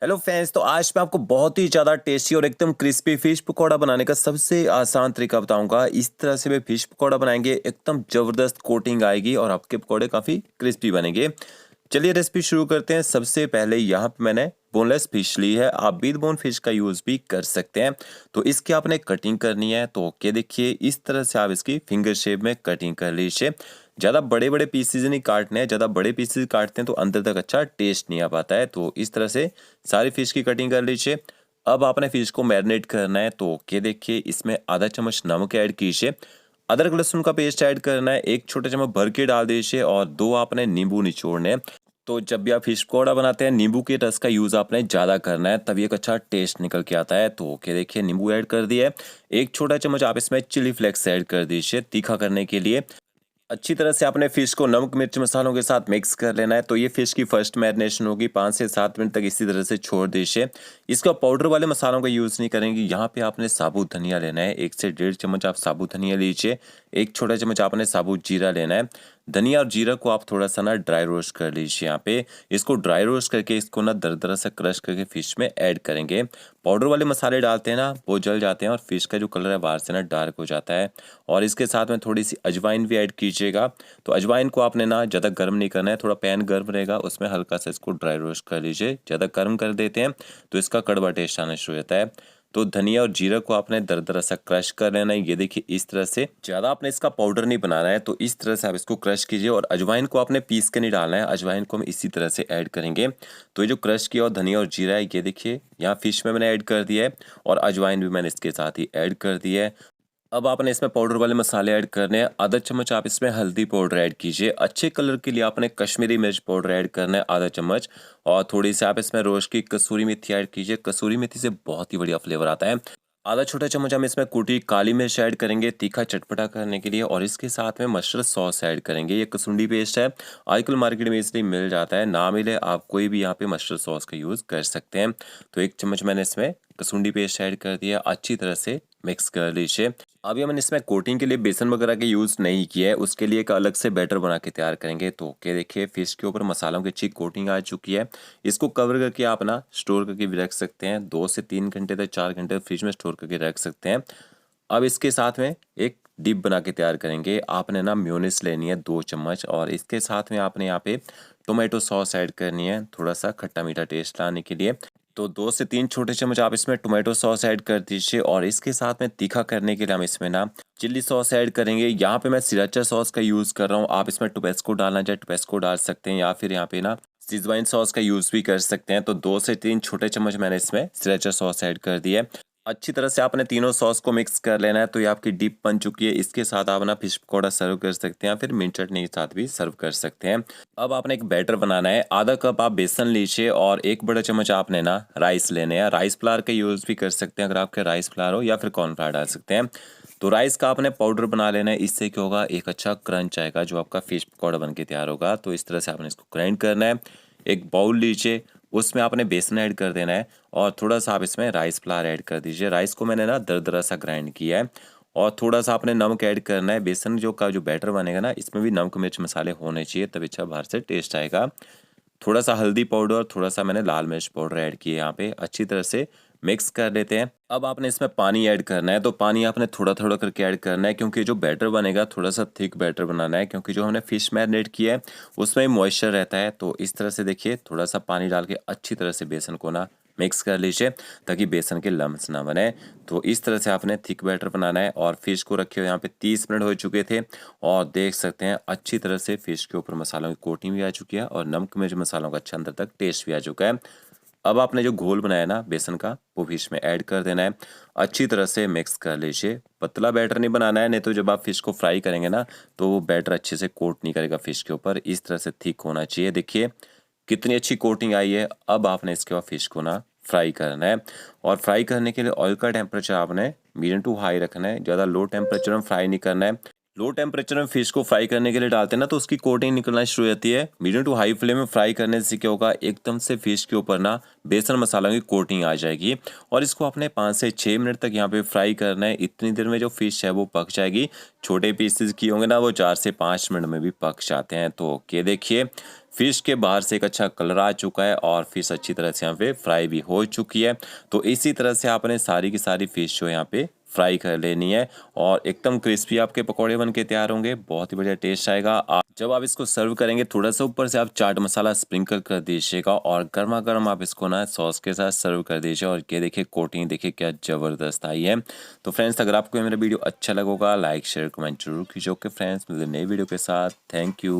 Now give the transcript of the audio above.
Hello friends, तो आज मैं आपको बहुत ही ज़्यादा टेस्टी और एकदम क्रिस्पी फिश पकौड़ा बनाने का सबसे आसान तरीका बताऊंगा। इस तरह से वे फिश पकौड़ा बनाएंगे, एकदम ज़बरदस्त कोटिंग आएगी और आपके पकौड़े काफ़ी क्रिस्पी बनेंगे। चलिए रेसिपी शुरू करते हैं। सबसे पहले यहाँ पे मैंने बोनलेस फिश ली है, आप विद बोन फिश का यूज़ भी कर सकते हैं। तो इसकी आपने कटिंग करनी है, तो ओके देखिए इस तरह से आप इसकी फिंगर शेप में कटिंग कर लीजिए। ज़्यादा बड़े बड़े पीसेज नहीं काटने हैं, ज़्यादा बड़े पीसेज काटते हैं तो अंदर तक अच्छा टेस्ट नहीं आ पाता है। तो इस तरह से सारी फिश की कटिंग कर लीजिए। अब आपने फिश को मैरिनेट करना है, तो ओके देखिए इसमें आधा चम्मच नमक ऐड कीजिए, अदरक लहसुन का पेस्ट ऐड करना है, एक छोटा चम्मच भर के डाल दीजिए और दो आपने नींबू निचोड़ने हैं। तो जब भी आप फिश पकौड़ा बनाते हैं नींबू के रस का यूज़ आपने ज़्यादा करना है, तभी एक अच्छा टेस्ट निकल के आता है। तो ओके देखिए नींबू ऐड कर दिया है। एक छोटा चम्मच आप इसमें चिली फ्लेक्स ऐड कर दीजिए तीखा करने के लिए। अच्छी तरह से आपने फ़िश को नमक मिर्च मसालों के साथ मिक्स कर लेना है। तो ये फ़िश की फर्स्ट मैरिनेशन होगी, 5 से 7 मिनट तक इसी तरह से छोड़ दीजिए। इसका पाउडर वाले मसालों का यूज़ नहीं करेंगे। यहाँ पे आपने साबुत धनिया लेना है, 1 से 1.5 चम्मच आप साबुत धनिया लीजिए। एक छोटा चम्मच आपने साबुत जीरा लेना है। धनिया और जीरा को आप थोड़ा सा ना ड्राई रोस्ट कर लीजिए। यहाँ पे इसको ड्राई रोस्ट करके इसको ना दरदरा सा क्रश करके फ़िश में ऐड करेंगे। पाउडर वाले मसाले डालते हैं ना, वो जल जाते हैं और फ़िश का जो कलर है बाहर से ना डार्क हो जाता है। और इसके साथ में थोड़ी सी अजवाइन भी ऐड कीजिएगा। तो अजवाइन को आपने ना ज़्यादा गर्म नहीं करना है, थोड़ा पैन गर्म रहेगा उसमें हल्का सा इसको ड्राई रोस्ट कर लीजिए। ज़्यादा गर्म कर देते हैं तो इसका कड़वा टेस्ट आना शुरू होता है। तो धनिया और जीरा को आपने दरदरा सा क्रश कर लेना है। ये देखिए इस तरह से, ज़्यादा आपने इसका पाउडर नहीं बनाना है, तो इस तरह से आप इसको क्रश कीजिए। और अजवाइन को आपने पीस के नहीं डालना है, अजवाइन को हम इसी तरह से ऐड करेंगे। तो ये जो क्रश किया और धनिया और जीरा है, ये देखिए यहाँ फिश में मैंने ऐड कर दिया है और अजवाइन भी मैंने इसके साथ ही ऐड कर दिया है। अब आपने इसमें पाउडर वाले मसाले ऐड करने हैं। आधा चम्मच आप इसमें हल्दी पाउडर ऐड कीजिए। अच्छे कलर के लिए आपने कश्मीरी मिर्च पाउडर ऐड करना है आधा चम्मच। और थोड़ी सी आप इसमें रोस्ट की कसूरी मेथी ऐड कीजिए। कसूरी मेथी से बहुत ही बढ़िया फ्लेवर आता है। आधा छोटा चम्मच हम इसमें कूटी काली मिर्च ऐड करेंगे तीखा चटपटा करने के लिए। और इसके साथ में मस्टर्ड सॉस ऐड करेंगे। ये कसूंडी पेस्ट है, आजकल मार्केट में इसलिए मिल जाता है, ना मिले आप कोई भी यहाँ पे मस्टर्ड सॉस का यूज़ कर सकते हैं। तो 1 चम्मच मैंने इसमें कसूंडी पेस्ट ऐड कर दिया, अच्छी तरह से मिक्स कर लीजिए। अभी हमने इसमें कोटिंग के लिए बेसन वगैरह का यूज़ नहीं किया है, उसके लिए एक अलग से बैटर बना के तैयार करेंगे। तो ओके देखिए फिश के ऊपर मसालों की अच्छी कोटिंग आ चुकी है। इसको कवर करके आप ना स्टोर करके भी रख सकते हैं, 2 से 3 घंटे तक 4 घंटे फ्रिज में स्टोर करके रख सकते हैं। अब इसके साथ में एक डिप बना के तैयार करेंगे। आपने ना मेयोनीज लेनी है 2 चम्मच और इसके साथ में आपने यहाँ पे टोमेटो सॉस ऐड करनी है, थोड़ा सा खट्टा मीठा टेस्ट लाने के लिए। तो 2 से 3 छोटे चम्मच आप इसमें टोमेटो सॉस ऐड कर दीजिए। और इसके साथ में तीखा करने के लिए हम इसमें ना चिल्ली सॉस ऐड करेंगे। यहाँ पे मैं सिराचा सॉस का यूज़ कर रहा हूँ, आप इसमें टोबैस्को डालना चाहे टोबैस्को डाल सकते हैं, या फिर यहाँ पे ना सिजवाइन सॉस का यूज़ भी कर सकते हैं। तो 2 से 3 छोटे चम्मच मैंने इसमें सिराचा सॉस ऐड कर दिया है। अच्छी तरह से आपने तीनों सॉस को मिक्स कर लेना है। तो ये आपकी डिप बन चुकी है। इसके साथ आप ना फिश पकौड़ा सर्व कर सकते हैं या फिर मिंट चटनी के साथ भी सर्व कर सकते हैं। अब आपने एक बैटर बनाना है। आधा कप आप बेसन लीजिए और 1 बड़ा चम्मच आपने ना राइस लेने हैं। राइस फ्लावर का यूज़ भी कर सकते हैं अगर आपके राइस फ्लावर हो, या फिर कॉर्नफ्लावर डाल सकते हैं। तो राइस का आपने पाउडर बना लेना है। इससे क्या होगा, एक अच्छा क्रंच आएगा जो आपका फिश पकौड़ा बन के तैयार होगा। तो इस तरह से आपने इसको ग्राइंड करना है। एक बाउल लीजिए, उसमें आपने बेसन ऐड कर देना है और थोड़ा सा आप इसमें राइस फ्लावर ऐड कर दीजिए। राइस को मैंने ना दरदरा सा ग्राइंड किया है। और थोड़ा सा आपने नमक ऐड करना है। बेसन जो का जो बैटर बनेगा ना, इसमें भी नमक मिर्च मसाले होने चाहिए, तभी अच्छा बाहर से टेस्ट आएगा। थोड़ा सा हल्दी पाउडर और थोड़ा सा मैंने लाल मिर्च पाउडर ऐड किया यहाँ पे, अच्छी तरह से मिक्स कर लेते हैं। अब आपने इसमें पानी ऐड करना है। तो पानी आपने थोड़ा थोड़ा करके ऐड करना है, क्योंकि जो बैटर बनेगा थोड़ा सा थिक बैटर बनाना है, क्योंकि जो हमने फिश मैरिनेट किया है उसमें मॉइस्चर रहता है। तो इस तरह से देखिए थोड़ा सा पानी डाल के अच्छी तरह से बेसन को ना मिक्स कर लीजिए, ताकि बेसन के लम्स ना बने। तो इस तरह से आपने थिक बैटर बनाना है। और फिश को रखे हुए यहाँ पे 30 मिनट हो चुके थे और देख सकते हैं अच्छी तरह से फिश के ऊपर मसालों की कोटिंग भी आ चुकी है और नमक मिर्च मसालों का अच्छा अंदर तक टेस्ट भी आ चुका है। अब आपने जो घोल बनाया ना बेसन का, वो फिश में ऐड कर देना है। अच्छी तरह से मिक्स कर लीजिए। पतला बैटर नहीं बनाना है, नहीं तो जब आप फिश को फ्राई करेंगे ना तो वो बैटर अच्छे से कोट नहीं करेगा फिश के ऊपर। इस तरह से थिक होना चाहिए। देखिए कितनी अच्छी कोटिंग आई है। अब आपने इसके बाद फिश को ना फ्राई करना है। और फ्राई करने के लिए ऑयल का टेम्परेचर आपने मीडियम टू हाई रखना है, ज़्यादा लो टेम्परेचर में फ्राई नहीं करना है। लो टेम्परेचर में फिश को फ्राई करने के लिए डालते हैं ना, तो उसकी कोटिंग निकलना शुरू हो जाती है। मीडियम टू हाई फ्लेम में फ्राई करने से क्या होगा, एकदम से फिश के ऊपर ना बेसन मसालों की कोटिंग आ जाएगी। और इसको आपने 5 से 6 मिनट तक यहाँ पे फ्राई करना है। इतनी देर में जो फिश है वो पक जाएगी। छोटे पीसेस की होंगे ना, वो 4 से 5 मिनट में भी पक जाते हैं। तो ओके देखिए फिश के बाहर से एक अच्छा कलर आ चुका है और फिश अच्छी तरह से यहाँ पे फ्राई भी हो चुकी है। तो इसी तरह से आपने सारी की सारी फिश जो यहाँ पे फ्राई कर लेनी है और एकदम क्रिस्पी आपके पकौड़े बन के तैयार होंगे। बहुत ही बढ़िया टेस्ट आएगा। जब आप इसको सर्व करेंगे थोड़ा सा ऊपर से आप चाट मसाला स्प्रिंकल कर दीजिएगा और गर्मा गर्म आप इसको ना सॉस के साथ सर्व कर दीजिए। और ये देखिए कोटिंग देखिए क्या ज़बरदस्त आई है। तो फ्रेंड्स अगर आपको मेरा वीडियो अच्छा लगा होगा लाइक शेयर कमेंट जरूर कीजिए। ओके फ्रेंड्स, मिलते हैं नई वीडियो के साथ। Thank you.